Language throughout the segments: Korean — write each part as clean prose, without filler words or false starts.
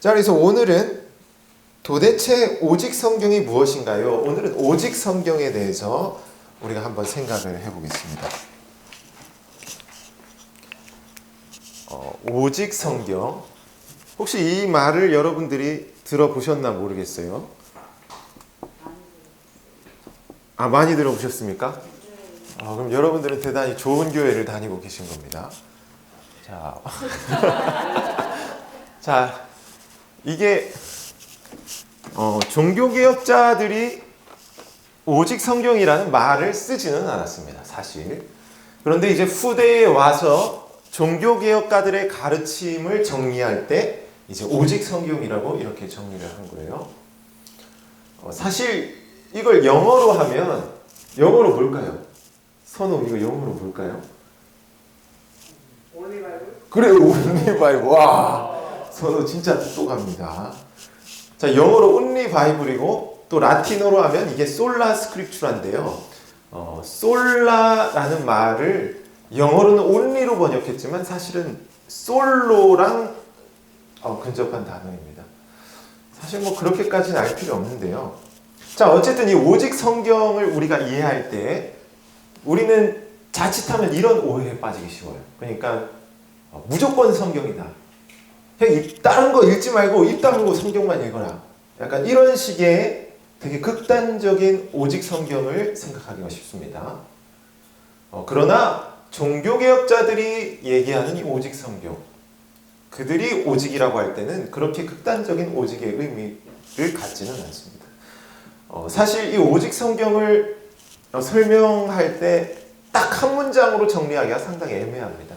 자, 그래서 오늘은 도대체 오직 성경이 무엇인가요? 오늘은 오직 성경에 대해서 우리가 한번 생각을 해보겠습니다. 오직 성경. 혹시 이 말을 여러분들이 들어보셨나 모르겠어요. 아, 많이 들어보셨습니까? 그럼 여러분들은 대단히 좋은 교회를 다니고 계신 겁니다. 자, 자, 이게 종교개혁자들이 오직 성경이라는 말을 쓰지는 않았습니다, 사실. 그런데 이제 후대에 와서 종교개혁가들의 가르침을 정리할 때 이제 오직 성경이라고 이렇게 정리를 한 거예요. 사실 이걸 영어로 하면 영어로 뭘까요? 선호, 이거 영어로 뭘까요? Only Bible? 그래, only Bible. 와, 선호 진짜 똑똑합니다. 자, 영어로 only Bible이고 또 라틴어로 하면 이게 솔라 스크립추라인데요. 솔라라는 말을 영어로는 only로 번역했지만 사실은 솔로랑 근접한 단어입니다. 사실 뭐 그렇게까지는 알 필요 없는데요. 자, 어쨌든 이 오직 성경을 우리가 이해할 때 우리는 자칫하면 이런 오해에 빠지기 쉬워요. 그러니까 무조건 성경이다. 그냥 다른 거 읽지 말고 입 다물고 성경만 읽어라. 약간 이런 식의 되게 극단적인 오직 성경을 생각하기가 쉽습니다. 그러나 종교개혁자들이 얘기하는 이 오직 성경, 그들이 오직이라고 할 때는 그렇게 극단적인 오직의 의미를 갖지는 않습니다. 사실 이 오직 성경을 설명할 때 딱 한 문장으로 정리하기가 상당히 애매합니다.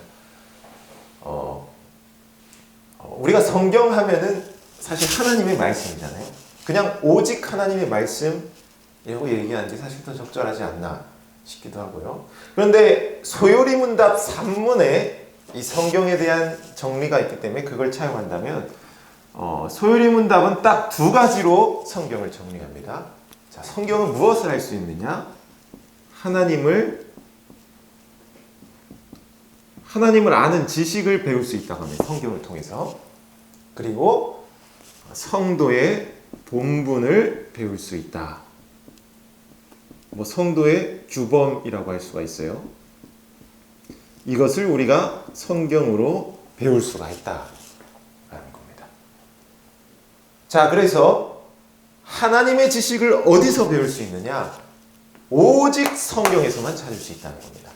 우리가 성경 하면은 사실 하나님의 말씀이잖아요. 그냥 오직 하나님의 말씀이라고 얘기하는 게 사실 더 적절하지 않나 싶기도 하고요. 그런데 소요리문답 3문에 이 성경에 대한 정리가 있기 때문에 그걸 차용한다면 소요리문답은 딱 두 가지로 성경을 정리합니다. 자, 성경은 무엇을 할 수 있느냐? 하나님을 아는 지식을 배울 수 있다고 합니다. 성경을 통해서. 그리고 성도의 본분을 배울 수 있다. 뭐 성도의 규범이라고 할 수가 있어요. 이것을 우리가 성경으로 배울 수가 있다라는 겁니다. 자, 그래서 하나님의 지식을 어디서 배울 수 있느냐? 오직 성경에서만 찾을 수 있다는 겁니다.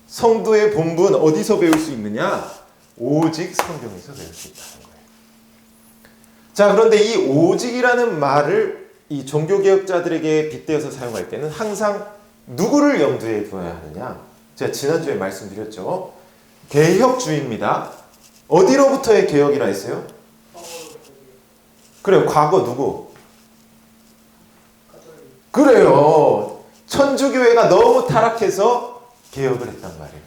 성도의 본분 어디서 배울 수 있느냐? 오직 성경에서 배울 수 있다는 거예요. 자, 그런데 이 오직이라는 말을 이 종교개혁자들에게 빗대어서 사용할 때는 항상 누구를 염두에 두어야 하느냐? 제가 지난주에 말씀드렸죠. 개혁주의입니다. 어디로부터의 개혁이라 했어요? 그래요. 과거 누구? 그래요. 천주교회가 너무 타락해서 개혁을 했단 말이에요.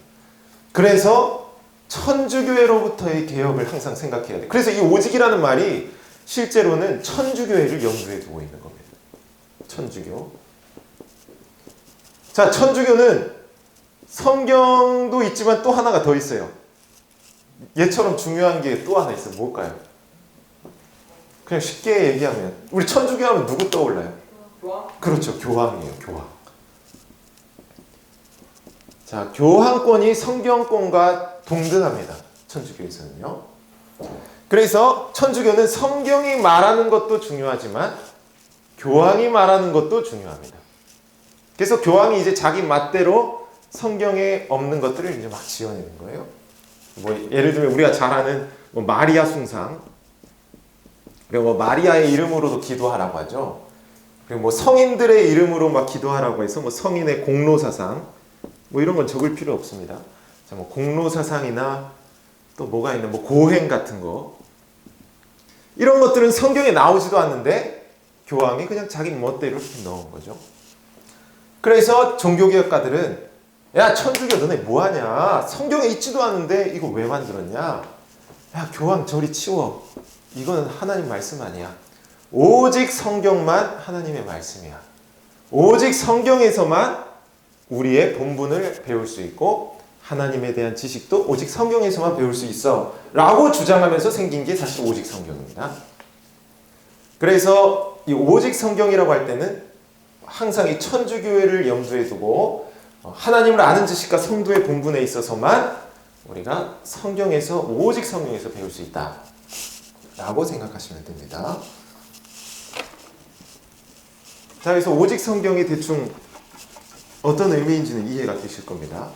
그래서 천주교회로부터의 개혁을 항상 생각해야 돼요. 그래서 이 오직이라는 말이 실제로는 천주교회를 염두에 두고 있는 겁니다. 천주교. 자, 천주교는 성경도 있지만 또 하나가 더 있어요. 얘처럼 중요한 게 또 하나 있어요. 뭘까요? 그냥 쉽게 얘기하면 우리 천주교 하면 누구 떠올라요? 교황? 그렇죠. 교황이에요. 교황. 자, 교황권이 성경권과 동등합니다. 천주교에서는요. 그래서 천주교는 성경이 말하는 것도 중요하지만 교황이 말하는 것도 중요합니다. 그래서 교황이 이제 자기 맛대로 성경에 없는 것들을 이제 막 지어내는 거예요. 뭐 예를 들면 우리가 잘 아는 뭐 마리아 숭상, 그리고 뭐 마리아의 이름으로도 기도하라고 하죠. 그리고 뭐 성인들의 이름으로 막 기도하라고 해서 뭐 성인의 공로 사상, 뭐 이런 건 적을 필요 없습니다. 자, 뭐 공로 사상이나 또 뭐가 있나, 뭐 고행 같은 거, 이런 것들은 성경에 나오지도 않는데 교황이 그냥 자기 멋대로 이렇게 넣은 거죠. 그래서 종교개혁가들은 야, 천주교 너네 뭐하냐? 성경에 있지도 않은데 이거 왜 만들었냐? 야, 교황 저리 치워. 이거는 하나님 말씀 아니야. 오직 성경만 하나님의 말씀이야. 오직 성경에서만 우리의 본분을 배울 수 있고 하나님에 대한 지식도 오직 성경에서만 배울 수 있어 라고 주장하면서 생긴 게 사실 오직 성경입니다. 그래서 이 오직 성경이라고 할 때는 항상 이 천주교회를 염두에 두고 하나님을 아는 지식과 성도의 본분에 있어서만 우리가 성경에서 오직 성경에서 배울 수 있다 라고 생각하시면 됩니다. 자, 그래서 오직 성경이 대충 어떤 의미인지는 이해가 되실 겁니다.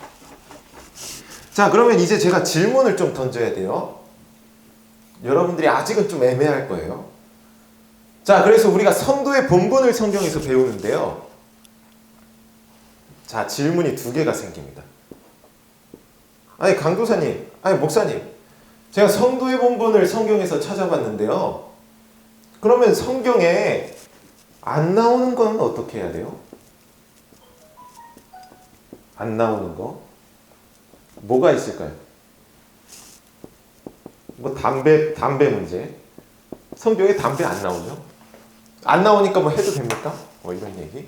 자, 그러면 이제 제가 질문을 좀 던져야 돼요. 여러분들이 아직은 좀 애매할 거예요. 자, 그래서 우리가 성도의 본분을 성경에서 배우는데요. 자, 질문이 두 개가 생깁니다. 아니, 강도사님, 아니, 목사님, 제가 성도의 본분을 성경에서 찾아봤는데요. 그러면 성경에 안 나오는 건 어떻게 해야 돼요? 안 나오는 거? 뭐가 있을까요? 뭐 담배 문제. 성경에 담배 안 나오죠? 안 나오니까 뭐 해도 됩니까? 뭐 이런 얘기.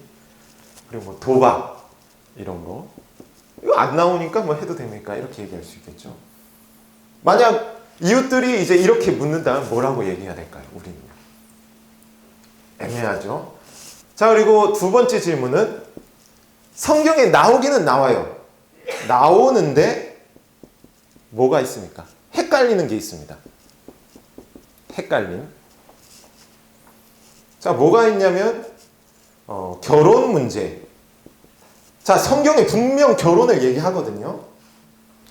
그리고 뭐 도박 이런 거. 이거 안 나오니까 뭐 해도 됩니까? 이렇게 얘기할 수 있겠죠. 만약 이웃들이 이제 이렇게 묻는다면 뭐라고 얘기해야 될까요? 우리는 애매하죠. 자, 그리고 두 번째 질문은 성경에 나오기는 나와요. 나오는데 뭐가 있습니까? 헷갈리는 게 있습니다. 헷갈림. 자, 뭐가 있냐면 결혼 문제. 자, 성경에 분명 결혼을 얘기하거든요.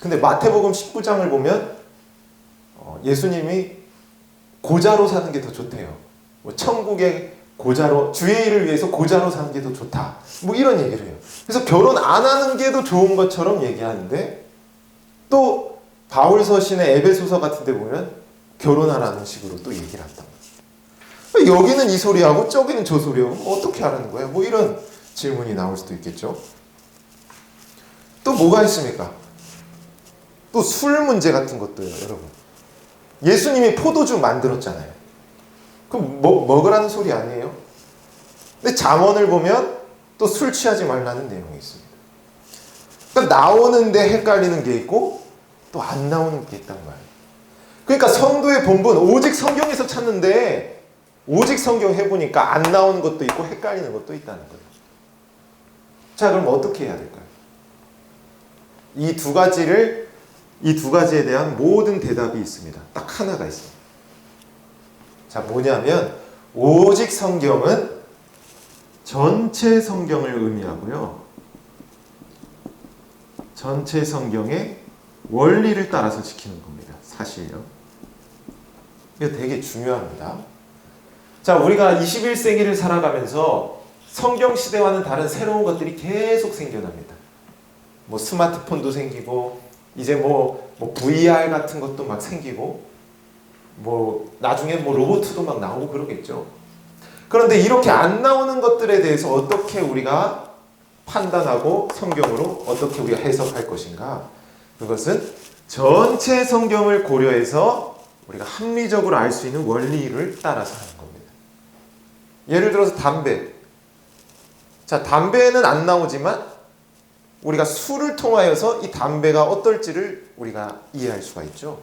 근데 마태복음 19장을 보면 예수님이 고자로 사는 게 더 좋대요. 뭐 천국의 고자로, 주의 일을 위해서 고자로 사는 게 더 좋다. 뭐 이런 얘기를 해요. 그래서 결혼 안 하는 게 더 좋은 것처럼 얘기하는데 또 바울 서신의 에베소서 같은 데 보면 결혼하라는 식으로 또 얘기를 한단 말이에요. 여기는 이 소리하고 저기는 저 소리하고 어떻게 하라는 거야? 뭐 이런 질문이 나올 수도 있겠죠. 또 뭐가 있습니까? 또 술 문제 같은 것도요, 여러분. 예수님이 포도주 만들었잖아요. 그럼 먹으라는 소리 아니에요? 근데 잠언을 보면 또 술 취하지 말라는 내용이 있습니다. 그러니까 나오는데 헷갈리는 게 있고 또 안 나오는 게 있단 말이에요. 그러니까 성도의 본분 오직 성경에서 찾는데 오직 성경 해보니까 안 나오는 것도 있고 헷갈리는 것도 있다는 거예요. 자, 그럼 어떻게 해야 될까요? 이 두 가지에 대한 모든 대답이 있습니다. 딱 하나가 있습니다. 자, 뭐냐면 오직 성경은 전체 성경을 의미하고요. 전체 성경의 원리를 따라서 지키는 겁니다. 사실요. 이거 되게 중요합니다. 자, 우리가 21세기를 살아가면서 성경 시대와는 다른 새로운 것들이 계속 생겨납니다. 뭐 스마트폰도 생기고 이제 뭐 VR 같은 것도 막 생기고 뭐 나중에 뭐 로봇도 막 나오고 그러겠죠. 그런데 이렇게 안 나오는 것들에 대해서 어떻게 우리가 판단하고 성경으로 어떻게 우리가 해석할 것인가? 그것은 전체 성경을 고려해서 우리가 합리적으로 알 수 있는 원리를 따라서 하는 겁니다. 예를 들어서 담배. 자, 담배는 안 나오지만 우리가 술을 통하여서 이 담배가 어떨지를 우리가 이해할 수가 있죠.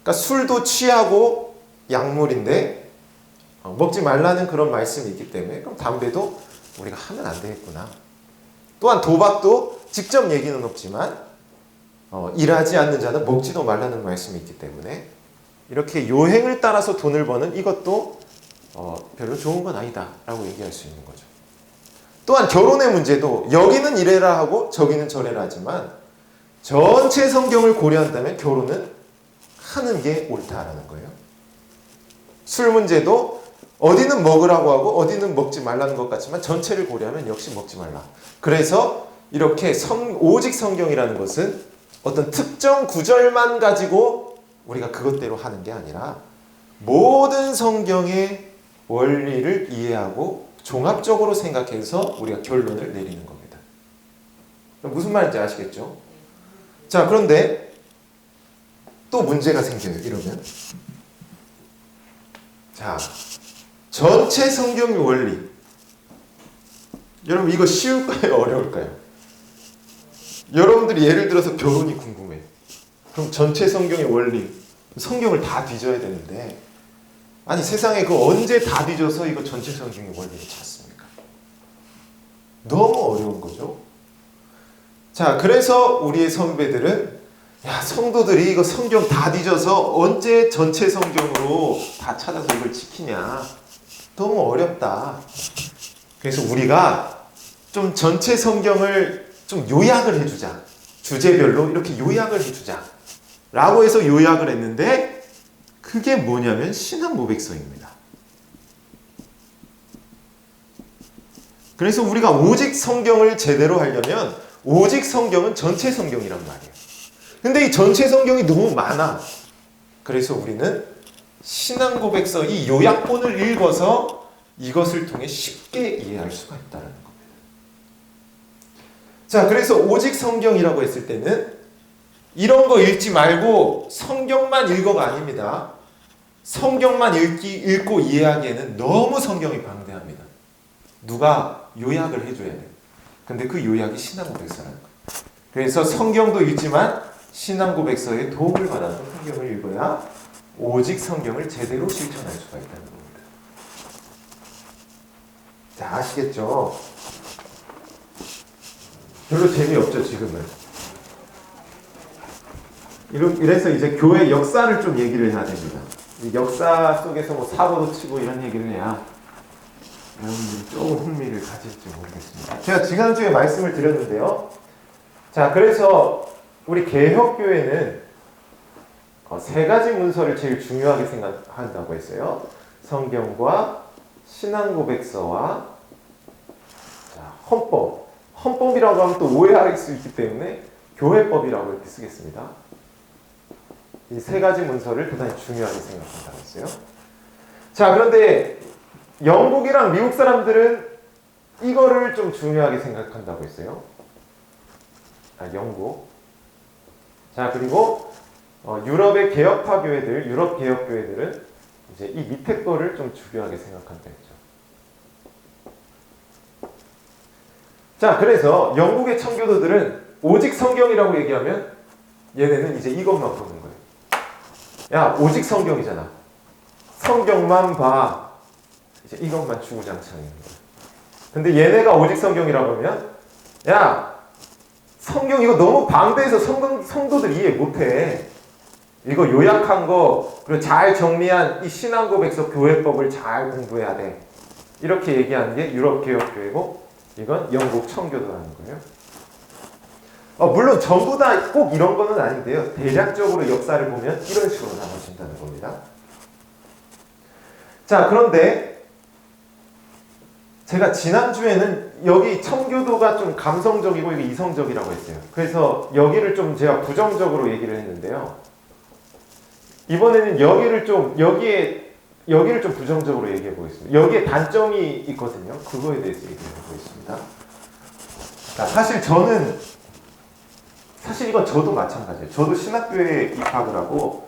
그러니까 술도 취하고 약물인데 먹지 말라는 그런 말씀이 있기 때문에 그럼 담배도 우리가 하면 안 되겠구나. 또한 도박도 직접 얘기는 없지만 일하지 않는 자는 먹지도 말라는 말씀이 있기 때문에 이렇게 요행을 따라서 돈을 버는 이것도 별로 좋은 건 아니다 라고 얘기할 수 있는 거죠. 또한 결혼의 문제도 여기는 이래라 하고 저기는 저래라 하지만 전체 성경을 고려한다면 결혼은 하는 게 옳다라는 거예요. 술 문제도 어디는 먹으라고 하고 어디는 먹지 말라는 것 같지만 전체를 고려하면 역시 먹지 말라. 그래서 이렇게 오직 성경이라는 것은 어떤 특정 구절만 가지고 우리가 그것대로 하는 게 아니라 모든 성경의 원리를 이해하고 종합적으로 생각해서 우리가 결론을 내리는 겁니다. 무슨 말인지 아시겠죠? 자, 그런데 또 문제가 생겨요. 이러면 자, 전체 성경의 원리. 여러분 이거 쉬울까요? 어려울까요? 여러분들이 예를 들어서 결혼이 궁금해. 그럼 전체 성경의 원리, 성경을 다 뒤져야 되는데, 아니 세상에 그 언제 다 뒤져서 이거 전체 성경의 원리를 찾습니까? 너무 어려운 거죠. 자, 그래서 우리의 선배들은 야, 성도들이 이거 성경 다 뒤져서 언제 전체 성경으로 다 찾아서 이걸 지키냐. 너무 어렵다. 그래서 우리가 좀 전체 성경을 좀 요약을 해주자. 주제별로 이렇게 요약을 해주자. 라고 해서 요약을 했는데 그게 뭐냐면 신앙고백서입니다. 그래서 우리가 오직 성경을 제대로 하려면 오직 성경은 전체 성경이란 말이에요. 근데 이 전체 성경이 너무 많아. 그래서 우리는 신앙고백서 이 요약본을 읽어서 이것을 통해 쉽게 이해할 수가 있다는 겁니다. 자, 그래서 오직 성경이라고 했을 때는 이런 거 읽지 말고 성경만 읽어가 아닙니다. 성경만 읽고 이해하기에는 너무 성경이 방대합니다. 누가 요약을 해줘야 돼요. 근데 그 요약이 신앙고백서라는 거예요. 그래서 성경도 읽지만 신앙고백서에 도움을 받아서 성경을 읽어야 오직 성경을 제대로 실천할 수가 있다는 겁니다. 자, 아시겠죠? 별로 재미없죠, 지금은. 이래서 이제 교회 역사를 좀 얘기를 해야 됩니다. 이 역사 속에서 뭐 사고도 치고 이런 얘기를 해야 여러분들이 조금 흥미를 가질지 모르겠습니다. 제가 지난주에 말씀을 드렸는데요. 자, 그래서 우리 개혁교회는 세 가지 문서를 제일 중요하게 생각한다고 했어요. 성경과 신앙고백서와 헌법. 헌법이라고 하면 또 오해할 수 있기 때문에 교회법이라고 이렇게 쓰겠습니다. 이 세 가지 문서를 대단히 중요하게 생각한다고 했어요. 자, 그런데 영국이랑 미국 사람들은 이거를 좀 중요하게 생각한다고 했어요. 영국. 자, 그리고 유럽의 개혁파 교회들, 유럽 개혁 교회들은 이제 이 밑에 거를 좀 중요하게 생각한다 했죠. 자, 그래서 영국의 청교도들은 오직 성경이라고 얘기하면 얘네는 이제 이것만 보는 거예요. 야, 오직 성경이잖아. 성경만 봐. 이제 이것만 주구장창인 거예요. 근데 얘네가 오직 성경이라고 하면 야, 성경 이거 너무 방대해서 성도들 이해 못해. 이거 요약한 거, 그리고 잘 정리한 이 신앙고백서 교회법을 잘 공부해야 돼. 이렇게 얘기하는 게 유럽 개혁교회고, 이건 영국 청교도라는 거예요. 물론 전부 다 꼭 이런 거는 아닌데요. 대략적으로 역사를 보면 이런 식으로 나눠진다는 겁니다. 자, 그런데 제가 지난주에는 여기 청교도가 좀 감성적이고 이게 이성적이라고 했어요. 그래서 여기를 좀 제가 부정적으로 얘기를 했는데요. 이번에는 여기를 좀 부정적으로 얘기해 보겠습니다. 여기에 단점이 있거든요. 그거에 대해서 얘기해 보겠습니다. 자, 사실 이건 저도 마찬가지예요. 저도 신학교에 입학을 하고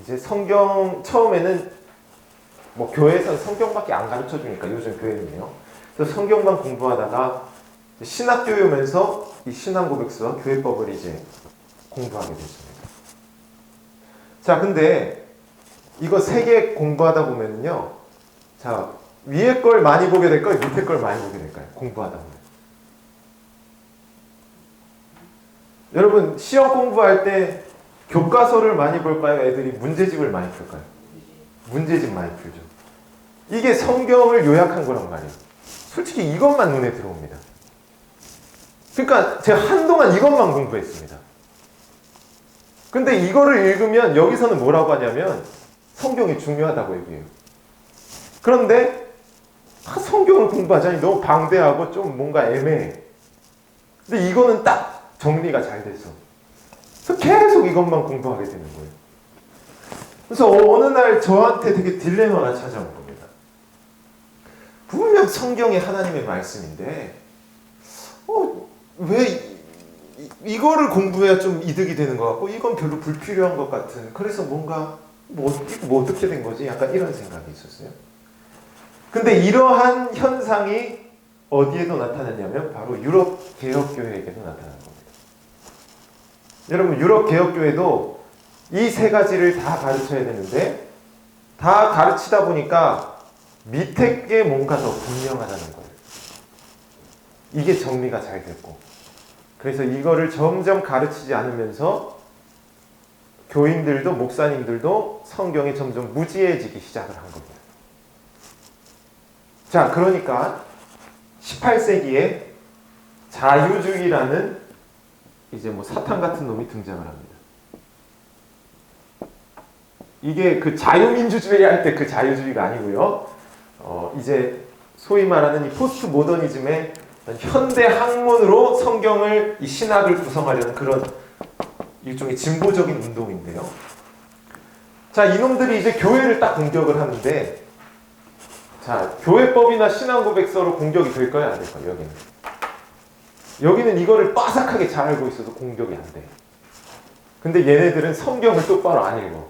이제 성경 처음에는 뭐 교회에서는 성경밖에 안 가르쳐 주니까 요즘 교회는요. 그래서 성경만 공부하다가 신학교에 오면서 이 신앙고백서와 교회법을 이제 공부하게 됐습니다. 자, 근데 이거 세 개 공부하다 보면요. 자, 위에 걸 많이 보게 될까요? 밑에 걸 많이 보게 될까요? 공부하다 보면. 여러분, 시험 공부할 때 교과서를 많이 볼까요? 애들이 문제집을 많이 풀까요? 문제집 많이 풀죠. 이게 성경을 요약한 거란 말이에요. 솔직히 이것만 눈에 들어옵니다. 그러니까 제가 한동안 이것만 공부했습니다. 근데 이거를 읽으면 여기서는 뭐라고 하냐면 성경이 중요하다고 얘기해요. 그런데 성경을 공부하자니 너무 방대하고 좀 뭔가 애매해. 근데 이거는 딱 정리가 잘 돼서 그래서 계속 이것만 공부하게 되는 거예요. 그래서 어느 날 저한테 되게 딜레마가 찾아온 겁니다. 분명 성경이 하나님의 말씀인데 왜 이거를 공부해야 좀 이득이 되는 것 같고 이건 별로 불필요한 것 같은, 그래서 뭔가 뭐 어떻게 된 거지? 약간 이런 생각이 있었어요. 근데 이러한 현상이 어디에도 나타났냐면 바로 유럽 개혁교회에게도 나타난 겁니다. 여러분 유럽 개혁교회도 이 세 가지를 다 가르쳐야 되는데 다 가르치다 보니까 밑에 게 뭔가 더 분명하다는 거예요. 이게 정리가 잘 됐고, 그래서 이거를 점점 가르치지 않으면서 교인들도 목사님들도 성경에 점점 무지해지기 시작을 한 겁니다. 자, 그러니까 18세기에 자유주의라는 이제 뭐 사탄 같은 놈이 등장을 합니다. 이게 그 자유민주주의 할 때 그 자유주의가 아니고요. 이제 소위 말하는 이 포스트 모더니즘의 현대 학문으로 성경을, 이 신학을 구성하려는 그런 일종의 진보적인 운동인데요. 자, 이놈들이 이제 교회를 딱 공격을 하는데, 자, 교회법이나 신앙고백서로 공격이 될까요? 안 될까요? 여기는 이거를 빠삭하게 잘 알고 있어서 공격이 안 돼. 근데 얘네들은 성경을 똑바로 안 읽어.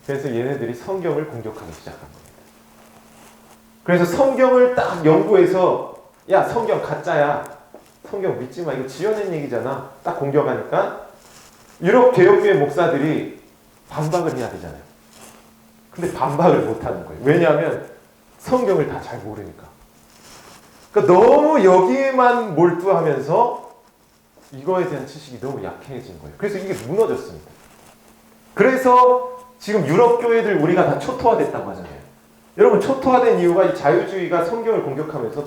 그래서 얘네들이 성경을 공격하기 시작한 겁니다. 그래서 성경을 딱 연구해서, 야, 성경 가짜야, 성경 믿지 마, 이거 지어낸 얘기잖아, 딱 공격하니까 유럽 개혁교회 목사들이 반박을 해야 되잖아요. 근데 반박을 못 하는 거예요. 왜냐하면 성경을 다 잘 모르니까. 그러니까 너무 여기에만 몰두하면서 이거에 대한 지식이 너무 약해진 거예요. 그래서 이게 무너졌습니다. 그래서 지금 유럽 교회들 우리가 다 초토화됐다고 하잖아요. 여러분, 초토화된 이유가 이 자유주의가 성경을 공격하면서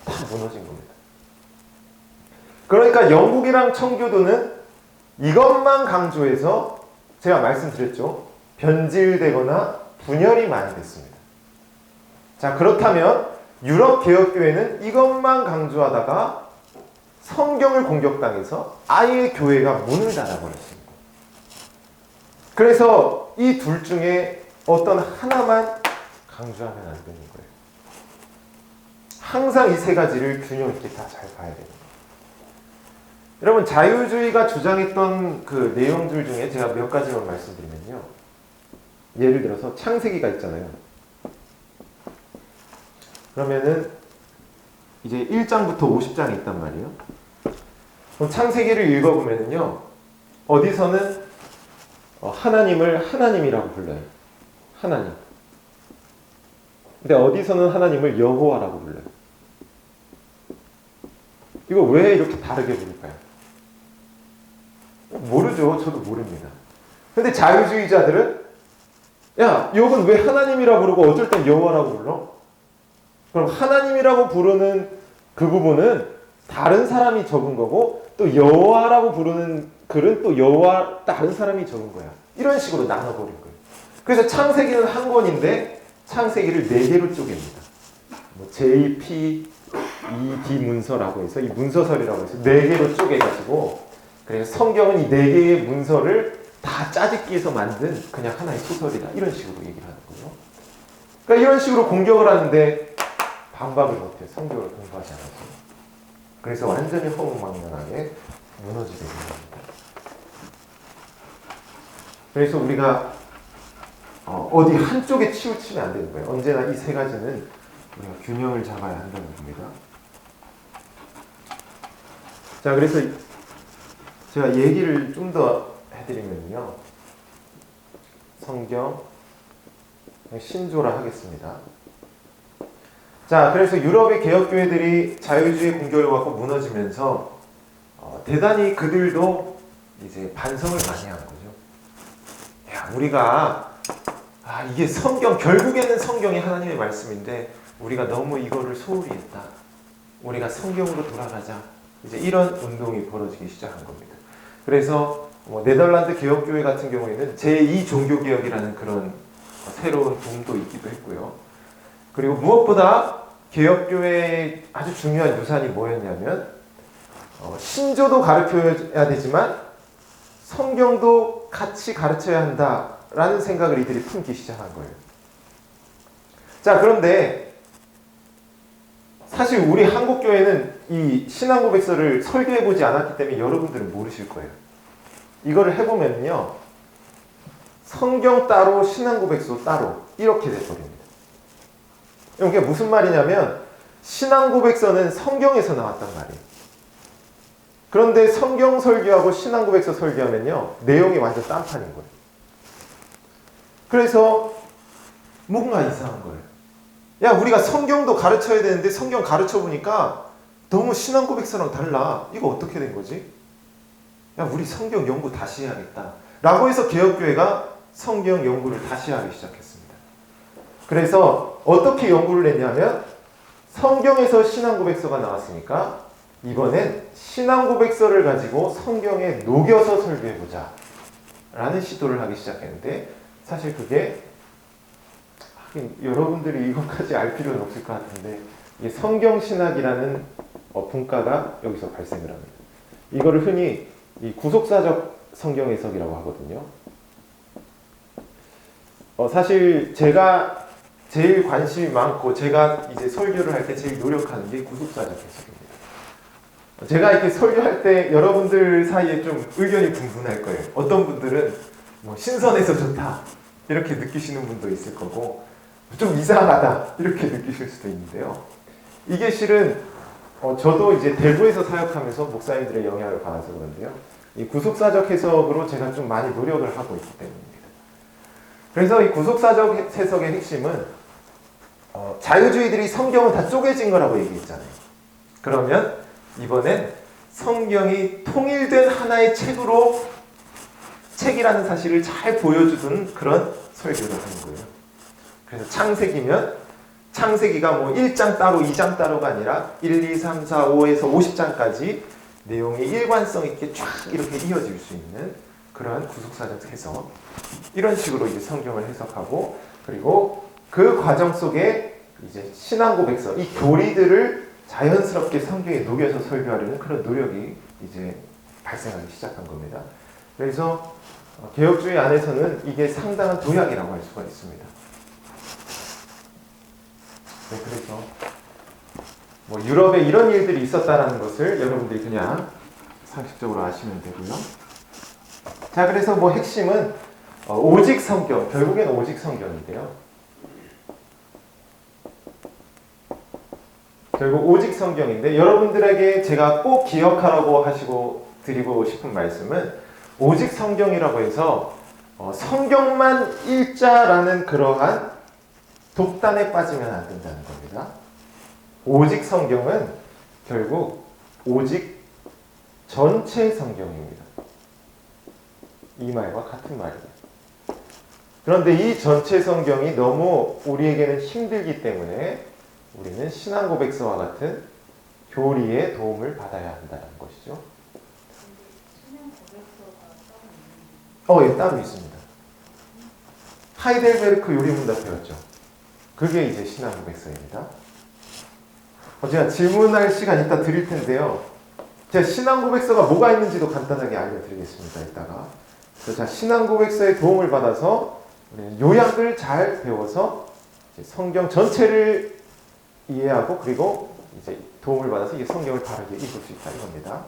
다 무너진 겁니다. 그러니까 영국이랑 청교도는 이것만 강조해서, 제가 말씀드렸죠, 변질되거나 분열이 많이 됐습니다. 자, 그렇다면 유럽 개혁교회는 이것만 강조하다가 성경을 공격당해서 아예 교회가 문을 닫아버렸습니다. 그래서 이 둘 중에 어떤 하나만 강조하면 안 되는 거예요. 항상 이 세 가지를 균형 있게 다 잘 봐야 됩니다. 여러분, 자유주의가 주장했던 그 내용들 중에 제가 몇 가지만 말씀드리면요. 예를 들어서 창세기가 있잖아요. 그러면은 이제 1장부터 50장이 있단 말이에요. 그럼 창세기를 읽어보면은요, 어디서는 하나님을 하나님이라고 불러요. 하나님. 근데 어디서는 하나님을 여호와라고 불러요. 이거 왜 이렇게 다르게 부를까요? 모르죠. 저도 모릅니다. 근데 자유주의자들은, 야, 이건 왜 하나님이라고 부르고 어쩔 땐 여호와라고 불러? 그럼 하나님이라고 부르는 그 부분은 다른 사람이 적은 거고, 또 여호와라고 부르는 글은 또 여호와 다른 사람이 적은 거야. 이런 식으로 나눠버린 거예요. 그래서 창세기는 한 권인데 창세기를 4개로 쪼갭니다. 뭐 JP, ED 문서라고 해서, 이 문서설이라고 해서 4개로 쪼개가지고, 그래서 성경은 이 4개의 문서를 다 짜집기해서 만든 그냥 하나의 소설이다, 이런 식으로 얘기를 하는 거예요. 그러니까 이런 식으로 공격을 하는데 반박을 못해요. 성경을 공부하지 않아서. 그래서 완전히 허무맹랑하게 무너지게 됩니다. 그래서 우리가 어디 한쪽에 치우치면 안 되는 거예요. 언제나 이 세 가지는 우리가 균형을 잡아야 한다는 겁니다. 자, 그래서 제가 얘기를 좀 더 해드리면요, 성경 신조라 하겠습니다. 자, 그래서 유럽의 개혁교회들이 자유주의 공격을 받고 무너지면서 대단히 그들도 이제 반성을 많이 한 거죠. 야, 우리가 이게 성경, 결국에는 성경이 하나님의 말씀인데 우리가 너무 이거를 소홀히 했다. 우리가 성경으로 돌아가자. 이제 이런 운동이 벌어지기 시작한 겁니다. 그래서 네덜란드 개혁교회 같은 경우에는 제2종교개혁이라는 그런 새로운 붐도 있기도 했고요. 그리고 무엇보다 개혁교회의 아주 중요한 유산이 뭐였냐면, 신조도 가르쳐야 되지만 성경도 같이 가르쳐야 한다라는 생각을 이들이 품기 시작한 거예요. 자, 그런데 사실 우리 한국교회는 이 신앙고백서를 설교해보지 않았기 때문에 여러분들은 모르실 거예요. 이거를 해보면요, 성경 따로 신앙고백서 따로 이렇게 돼버립니다. 이게 무슨 말이냐면, 신앙고백서는 성경에서 나왔단 말이에요. 그런데 성경 설교하고 신앙고백서 설교하면요, 내용이 완전 딴판인 거예요. 그래서 뭔가 이상한 거예요. 야, 우리가 성경도 가르쳐야 되는데 성경 가르쳐 보니까 너무 신앙고백서랑 달라. 이거 어떻게 된 거지? 야, 우리 성경 연구 다시 해야겠다 라고 해서 개혁교회가 성경 연구를 다시 하기 시작했습니다. 그래서 어떻게 연구를 했냐면, 성경에서 신앙고백서가 나왔으니까 이번엔 신앙고백서를 가지고 성경에 녹여서 설교해보자 라는 시도를 하기 시작했는데, 사실 그게 여러분들이 이것까지 알 필요는 없을 것 같은데, 이게 성경신학이라는 분과가 여기서 발생을 합니다. 이거를 흔히 이 구속사적 성경 해석이라고 하거든요. 사실 제가 제일 관심이 많고 제가 이제 설교를 할 때 제일 노력하는 게 구속사적 해석입니다. 제가 이렇게 설교할 때 여러분들 사이에 좀 의견이 분분할 거예요. 어떤 분들은 뭐 신선해서 좋다 이렇게 느끼시는 분도 있을 거고, 좀 이상하다 이렇게 느끼실 수도 있는데요. 이게 실은 저도 이제 대구에서 사역하면서 목사님들의 영향을 받아서 그런데요, 이 구속사적 해석으로 제가 좀 많이 노력을 하고 있기 때문입니다. 그래서 이 구속사적 해석의 핵심은 자유주의들이 성경은 다 쪼개진 거라고 얘기했잖아요. 그러면 이번엔 성경이 통일된 하나의 책이라는 사실을 잘 보여주는 그런 설교를 하는 거예요. 그래서 창세기가 뭐 1장 따로 2장 따로가 아니라 1, 2, 3, 4, 5에서 50장까지 내용이 일관성 있게 쫙 이렇게 이어질 수 있는 그러한 구속사적 해석, 이런 식으로 이제 성경을 해석하고, 그리고 그 과정 속에 이제 신앙고백서, 이 교리들을 자연스럽게 성경에 녹여서 설교하려는 그런 노력이 이제 발생하기 시작한 겁니다. 그래서 개혁주의 안에서는 이게 상당한 도약이라고 할 수가 있습니다. 네, 그래서 뭐 유럽에 이런 일들이 있었다라는 것을 여러분들이 그냥 상식적으로 아시면 되고요. 자, 그래서 뭐 핵심은 오직 성경, 결국엔 오직 성경인데요. 결국 오직 성경인데, 여러분들에게 제가 꼭 기억하라고 하시고 드리고 싶은 말씀은, 오직 성경이라고 해서 성경만 읽자라는 그러한 독단에 빠지면 안 된다는 겁니다. 오직 성경은 결국 오직 전체 성경입니다. 이 말과 같은 말이에요. 그런데 이 전체 성경이 너무 우리에게는 힘들기 때문에 우리는 신앙고백서와 같은 교리의 도움을 받아야 한다는 것이죠. 예, 따로 있습니다. 하이델베르크 요리문답 배웠죠. 그게 이제 신앙고백서입니다. 제가 질문할 시간 이따 드릴 텐데요. 제가 신앙고백서가 뭐가 있는지도 간단하게 알려드리겠습니다. 이따가. 그래서 신앙고백서의 도움을 받아서 요약을 잘 배워서 성경 전체를 이해하고, 그리고 이제 도움을 받아서 이 성경을 바르게 읽을 수 있다 이겁니다.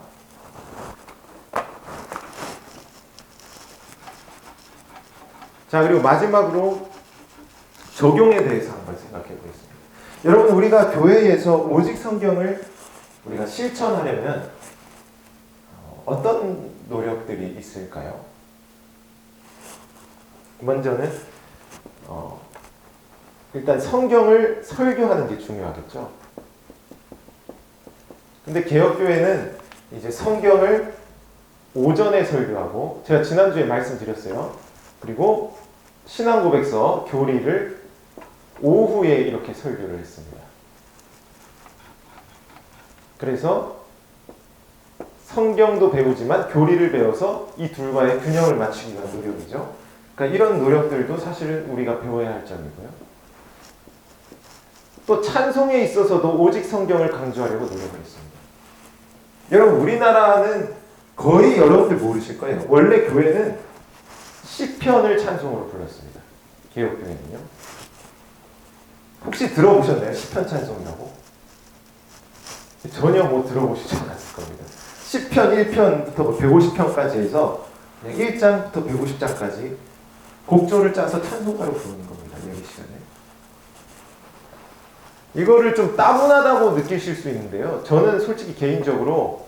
자, 그리고 마지막으로 적용에 대해서 한번 생각해 보겠습니다. 여러분, 우리가 교회에서 오직 성경을 우리가 실천하려면 어떤 노력들이 있을까요? 먼저는 일단 성경을 설교하는 게 중요하겠죠. 근데 개혁교회는 이제 성경을 오전에 설교하고, 제가 지난주에 말씀드렸어요. 그리고 신앙고백서 교리를 오후에 이렇게 설교를 했습니다. 그래서 성경도 배우지만 교리를 배워서 이 둘과의 균형을 맞추기 위한 노력이죠. 그러니까 이런 노력들도 사실은 우리가 배워야 할 점이고요. 또 찬송에 있어서도 오직 성경을 강조하려고 노력을 했습니다. 여러분, 우리나라는 거의 여러분들 모르실 거예요. 원래 교회는 시편을 찬송으로 불렀습니다. 개혁교회는요. 혹시 들어보셨나요? 시편 찬송이라고? 전혀 못 들어보시지 않았을 겁니다. 시편 1편부터 150편까지 해서 1장부터 150장까지 곡조를 짜서 찬송가로 부르는 겁니다. 예배 시간에. 이거를 좀 따분하다고 느끼실 수 있는데요. 저는 솔직히 개인적으로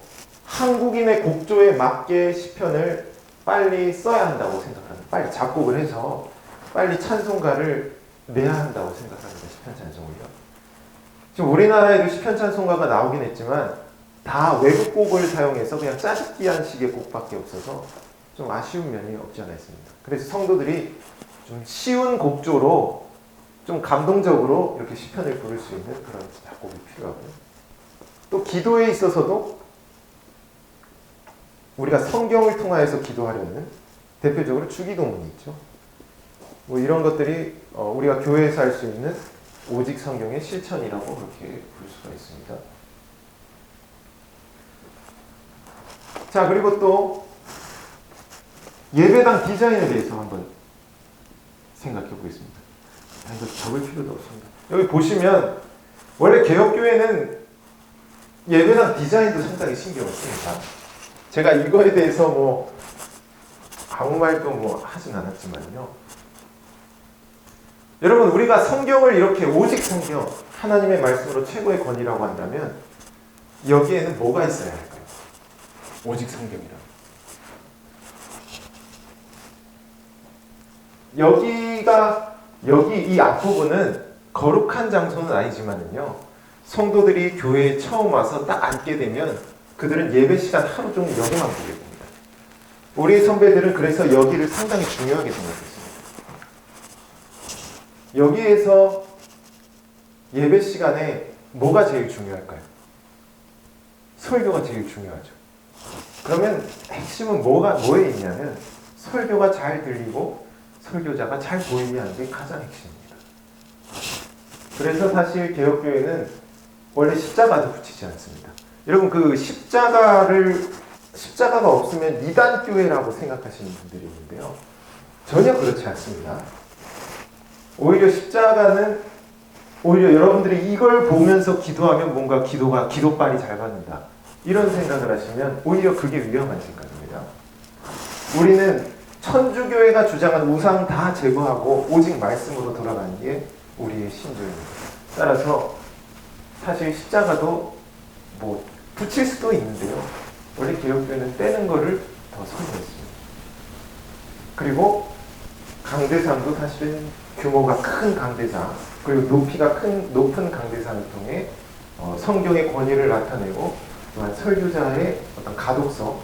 한국인의 곡조에 맞게 시편을 빨리 써야 한다고 생각합니다. 빨리 작곡을 해서 빨리 찬송가를 내야 한다고 생각합니다. 시편 찬송을요. 지금 우리나라에도 시편 찬송가가 나오긴 했지만 다 외국 곡을 사용해서 그냥 짜깁기한 식의 곡밖에 없어서 좀 아쉬운 면이 없지 않아 있습니다. 그래서 성도들이 좀 쉬운 곡조로 좀 감동적으로 이렇게 시편을 부를 수 있는 그런 작곡이 필요하고요. 또 기도에 있어서도 우리가 성경을 통하여서 기도하려는 대표적으로 주기도문이 있죠. 뭐 이런 것들이 우리가 교회에서 할 수 있는 오직 성경의 실천이라고 그렇게 볼 수가 있습니다. 자, 그리고 또 예배당 디자인에 대해서 한번 생각해 보겠습니다. 이거 적을 필요도 없습니다. 여기 보시면 원래 개혁교회는 예배당 디자인도 상당히 신경을 씁니다. 제가 이거에 대해서 뭐 아무 말도 뭐 하진 않았지만요. 여러분, 우리가 성경을 이렇게 오직 성경, 하나님의 말씀으로 최고의 권위라고 한다면 여기에는 뭐가 있어야 할까요? 오직 성경이라. 여기 이 앞부분은 거룩한 장소는 아니지만요. 성도들이 교회에 처음 와서 딱 앉게 되면 그들은 예배 시간 하루 종일 여기만 보게 됩니다. 우리 선배들은 그래서 여기를 상당히 중요하게 생각했습니다. 여기에서 예배 시간에 뭐가 제일 중요할까요? 설교가 제일 중요하죠. 그러면 핵심은 뭐에 있냐면 설교가 잘 들리고 설교자가 잘 보이게 하는 게 가장 핵심입니다. 그래서 사실 개혁교회는 원래 십자가도 붙이지 않습니다. 여러분, 그 십자가가 없으면 이단교회라고 생각하시는 분들이 있는데요. 전혀 그렇지 않습니다. 오히려 십자가는 오히려 여러분들이 이걸 보면서 기도하면 뭔가 기도빨이 잘 받는다, 이런 생각을 하시면 오히려 그게 위험한 생각입니다. 우리는 천주교회가 주장한 우상 다 제거하고 오직 말씀으로 돌아가는 게 우리의 신조입니다. 따라서 사실 십자가도 뭐 붙일 수도 있는데요. 원래 개혁교회는 떼는 거를 더 선호했습니다. 그리고 강대상도 사실은 규모가 큰 강대상, 그리고 높은 강대상을 통해 성경의 권위를 나타내고 또한 설교자의 어떤 가독성,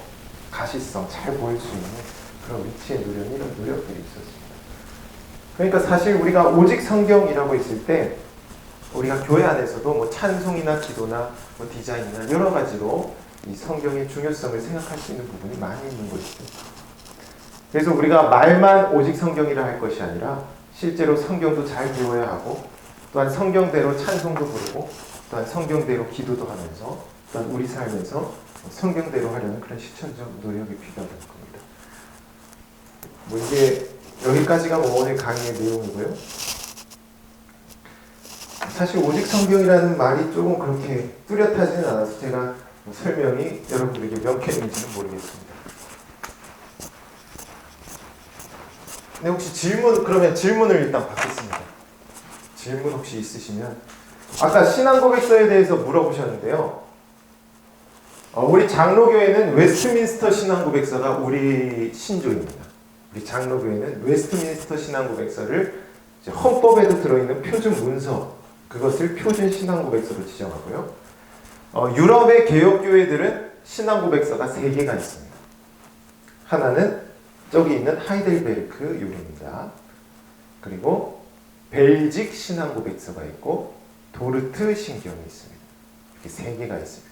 가시성 잘 보일 수 있는 그런 위치에 누려는 이런 노력들이 있었습니다. 그러니까 사실 우리가 오직 성경이라고 했을 때 우리가 교회 안에서도 뭐 찬송이나 기도나 뭐 디자인이나 여러 가지로 이 성경의 중요성을 생각할 수 있는 부분이 많이 있는 것이죠. 그래서 우리가 말만 오직 성경이라 할 것이 아니라 실제로 성경도 잘 배워야 하고 또한 성경대로 찬송도 부르고 또한 성경대로 기도도 하면서 또한 우리 삶에서 성경대로 하려는 그런 실천적 노력이 필요하다는 겁니다. 뭐 이게 여기까지가 뭐 오늘 강의의 내용이고요. 사실 오직 성경이라는 말이 조금 그렇게 뚜렷하지는 않아서 제가 설명이 여러분들에게 명쾌한지는 모르겠습니다. 네, 혹시 질문을 일단 받겠습니다. 질문 혹시 있으시면. 아까 신앙고백서에 대해서 물어보셨는데요. 우리 장로교회는 웨스트민스터 신앙고백서가 우리 신조입니다. 우리 장로교회는 웨스트민스터 신앙고백서를 헌법에도 들어있는 표준 문서, 그것을 표준 신앙고백서로 지정하고요. 유럽의 개혁교회들은 신앙고백서가 3개가 있습니다. 하나는 저기 있는 하이델베르크 요리입니다. 그리고 벨직 신앙고백서가 있고 도르트 신경이 있습니다. 이렇게 3개가 있습니다.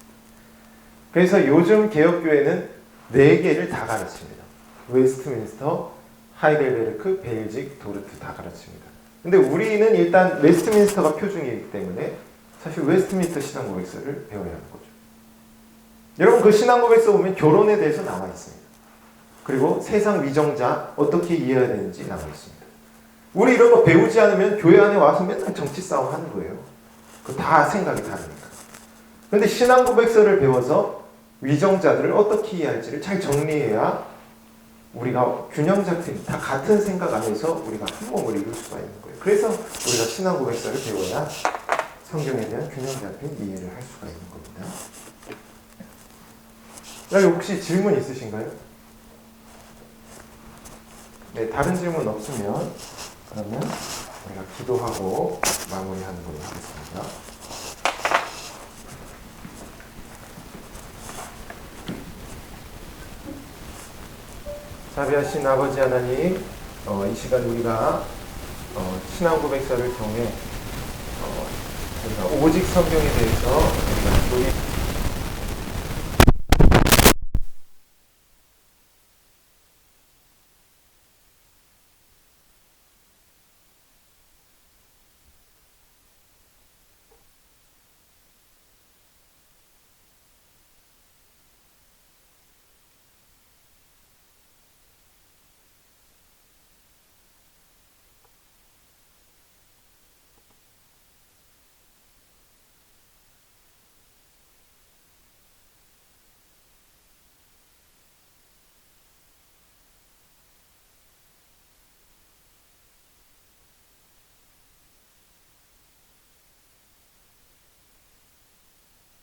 그래서 요즘 개혁교회는 4개를 다 가르칩니다. 웨스트민스터, 하이델베르크, 벨직, 도르트 다 가르칩니다. 근데 우리는 일단 웨스트민스터가 표준이기 때문에 사실 웨스트민스터 신앙고백서를 배워야 하는 거죠. 여러분, 그 신앙고백서 보면 결혼에 대해서 나와 있습니다. 그리고 세상 위정자 어떻게 이해해야 되는지 나와 있습니다. 우리 이런 거 배우지 않으면 교회 안에 와서 맨날 정치 싸움 하는 거예요. 그 다 생각이 다르니까. 그런데 신앙고백서를 배워서 위정자들을 어떻게 이해할지를 잘 정리해야 우리가 균형 잡힌, 다 같은 생각 안에서 우리가 한 몸을 이룰 수가 있는 거예요. 그래서 우리가 신앙고백서를 배워야 성경에 대한 균형 잡힌 이해를 할 수가 있는 겁니다. 여기 혹시 질문 있으신가요? 네, 다른 질문 없으면 그러면 우리가 기도하고 마무리하는 걸로 하겠습니다. 자비하신 아버지 하나님, 이 시간 우리가 신앙 고백사를 통해 우리가 오직 성경에 대해서 우리가